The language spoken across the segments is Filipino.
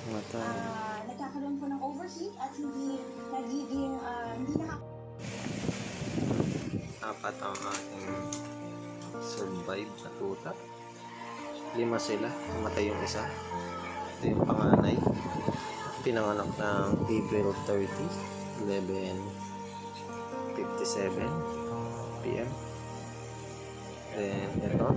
nagkakaroon po ng overheat at hindi nagiging Apat ang ating survive na tuta. 5 sila. Namatay yung isa. Ito yung panganay. Pinanganak ng April 30, 11:57 PM. Then ito,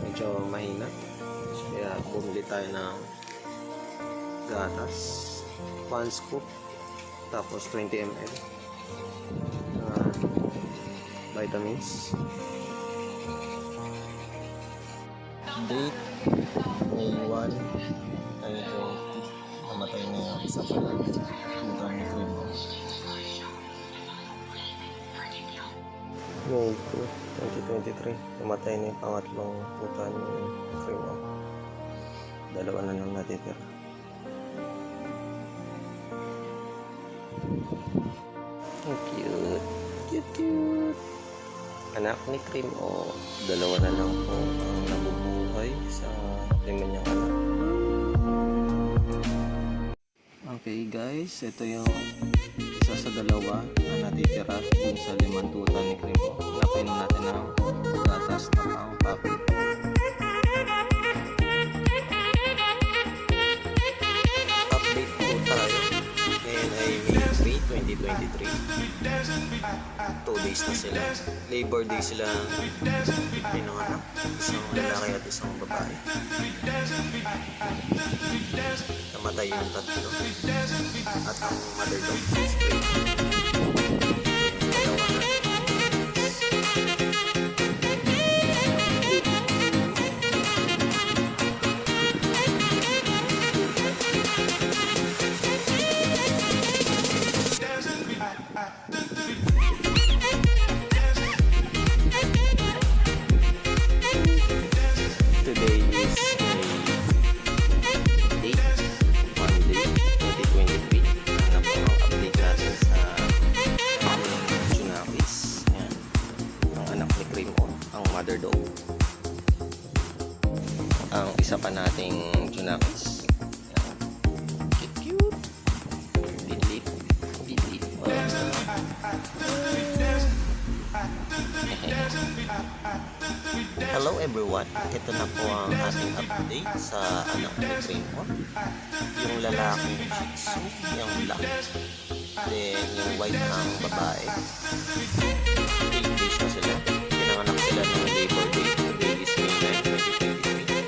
medyo mahina. Kaya bumili tayo ng gatas, 1 scoop, tapos 20 ml vitamins. Date May 1, 2020. Namatay na yung isa pa lang. Mukhang ni Cremo. May 2, 2023. Namatay na yung pangatlong puta ni Cremo. 2 na lang natitira. Cute. Cute. Anak ni Cremo. 2 na lang po ang nabubuhay sa 5 niyang anak. Okay guys, ito yung isa sa 2 na natitira dun sa 5 tuta ni Cremo. Napainom natin ng gatas na pang puppy. Update po tayo. Ngayon ay May 3, 2023. 2 days na sila. Labor Day sila pinanganak. Isang lalaki at isang babae. Namatay yung 3 at ang mother dog is 3. Today is Monday, 2023. Ano po ang update natin sa ating Junakis. Yan. Ang anak ni Cremo, ang mother dog. Ang isa pa nating Junakis. Yan. Cute. Bidlit. Hello everyone, ito na po ang ating update sa anak ni Cremo. Yung lalaking Shih Tzu, yung black, then yung white ang babae. 8 days na sila. Pinanganak sila ng Labor Day. Today is May 9, 2023.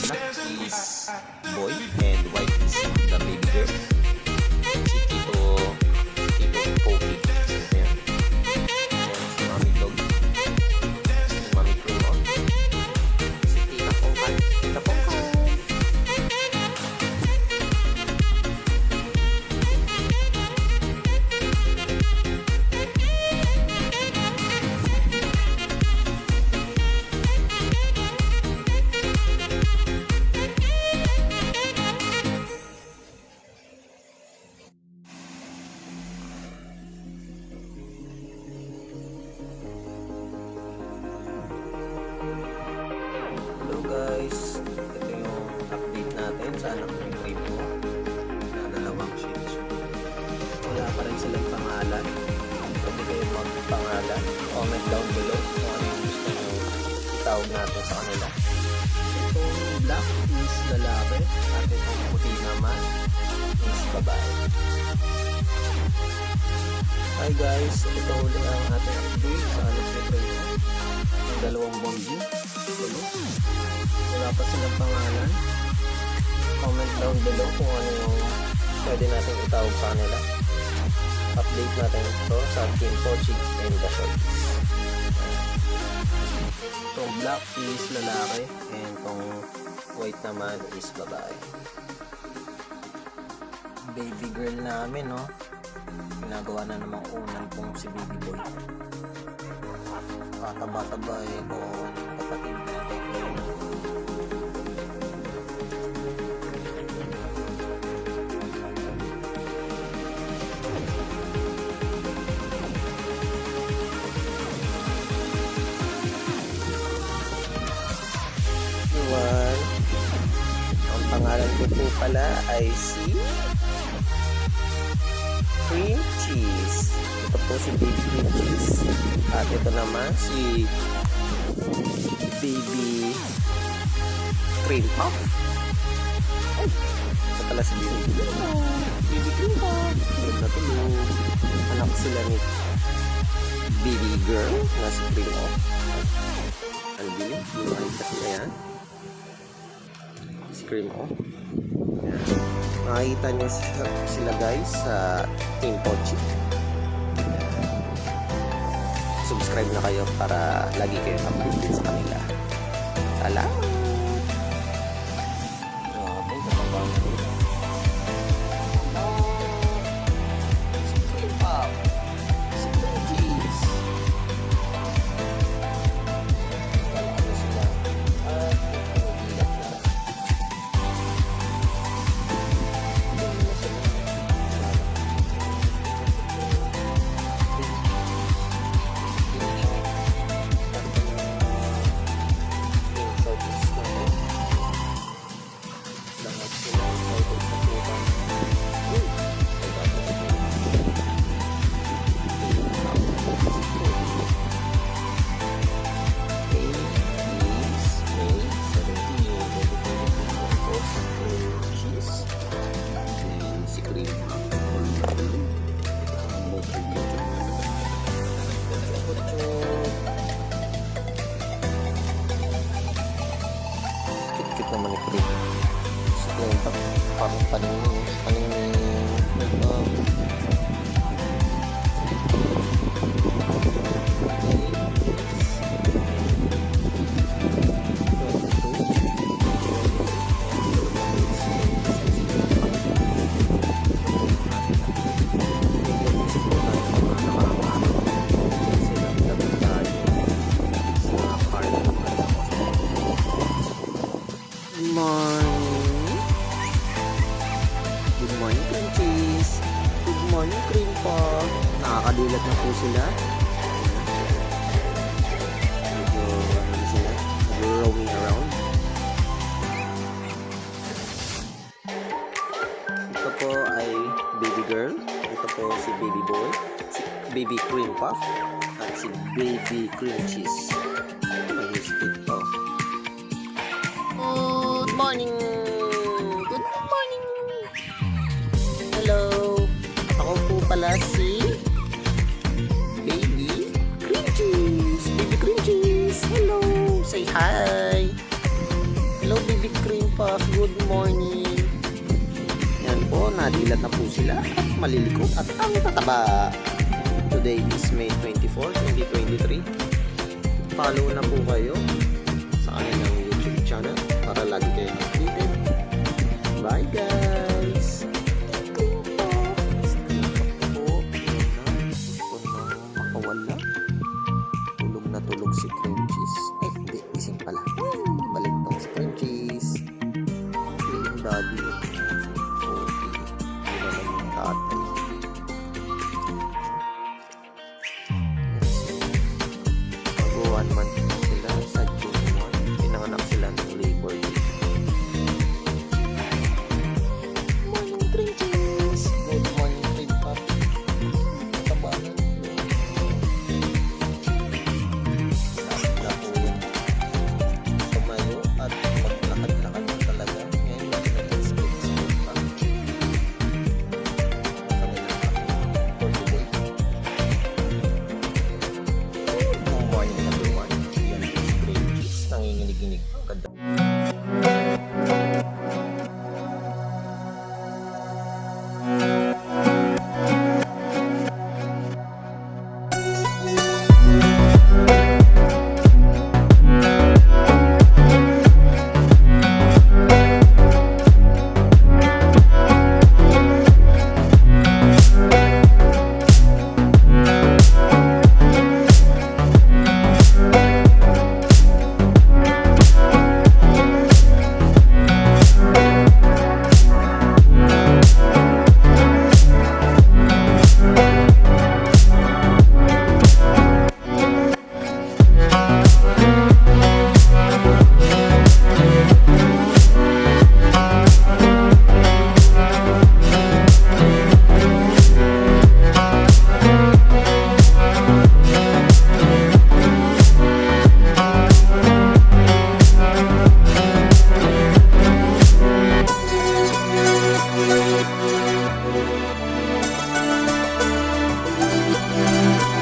Black is boy and white is the baby girl. Si Tito Poki. Ayan. Si Mami Dog. Si Mami Cremo. Si Tita Pongkan. Hello guys, ito yung update natin sa anak ng Cremo na 2 Shih Tzu. Wala pa rin silang pangalan. Pwede kayo magpangalan. Comment down below kung ano yung gusto nyo itawag natin sa kanila. Itong black is lalaki at itong puti naman is babae. Hi guys, ito ulit ang ating update sa anak ng Cremo. Ang 2 bonji. Wala pa silang pangalan. Comment down below kung ano yung pwede natin itawag sa kanila. Update natin ito sa Team Pochi and the Shorties. Itong black is lalaki and itong white naman is babae. Baby girl namin, no? Ginagawa na namang unan pong si baby boy. Taba-taba eh kung kapatid natin. Yan ko po pala ay si cream cheese. Ito po si baby cream cheese. At ito naman si baby cream puff. Ay, ito pala si baby cream puff. Tulog na tulog. Anak sila ni baby girl na si cream puff. Ang bilis, lumahay kasi na yan. Si cream puff. Yan. Makikita nyo sila guys sa Team Pochi. Subscribe na kayo para lagi kayo updated sa kanila. Salamat! Grabe, kapapang ko. Si cream puff. Si cream cheese. Wala na sila. At nagilat na. Cute naman ni Cream. So, yung parang paningin. Good morning, cream cheese. Good morning, cream puff. Nakakadulat na po sila. Medyo ano sila, roaming around. Ito po ay baby girl. Ito po si baby boy. Si baby cream puff. At si baby cream cheese. Mag-use ito. Good morning. Good morning. Hello. Ako po pala si baby cream cheese. Baby cream cheese. Hello. Say hi. Hello baby cream puff. Good morning. Yan po. Nadilat na po sila. At malilikot. At ang tataba. Today is May 24, 2023. Follow na po kayo sa kanilang YouTube channel para lagi kayo updated. Bye guys! Makawala. Tulog na tulog si cream cheese. Eh, hindi. Gising pala. Balik tong si cream cheese. Yung daddy. Okay. Hindi naman yung tatay. Yes. 1 month sila sa June 1. Pinanganak sila ng Labor Day.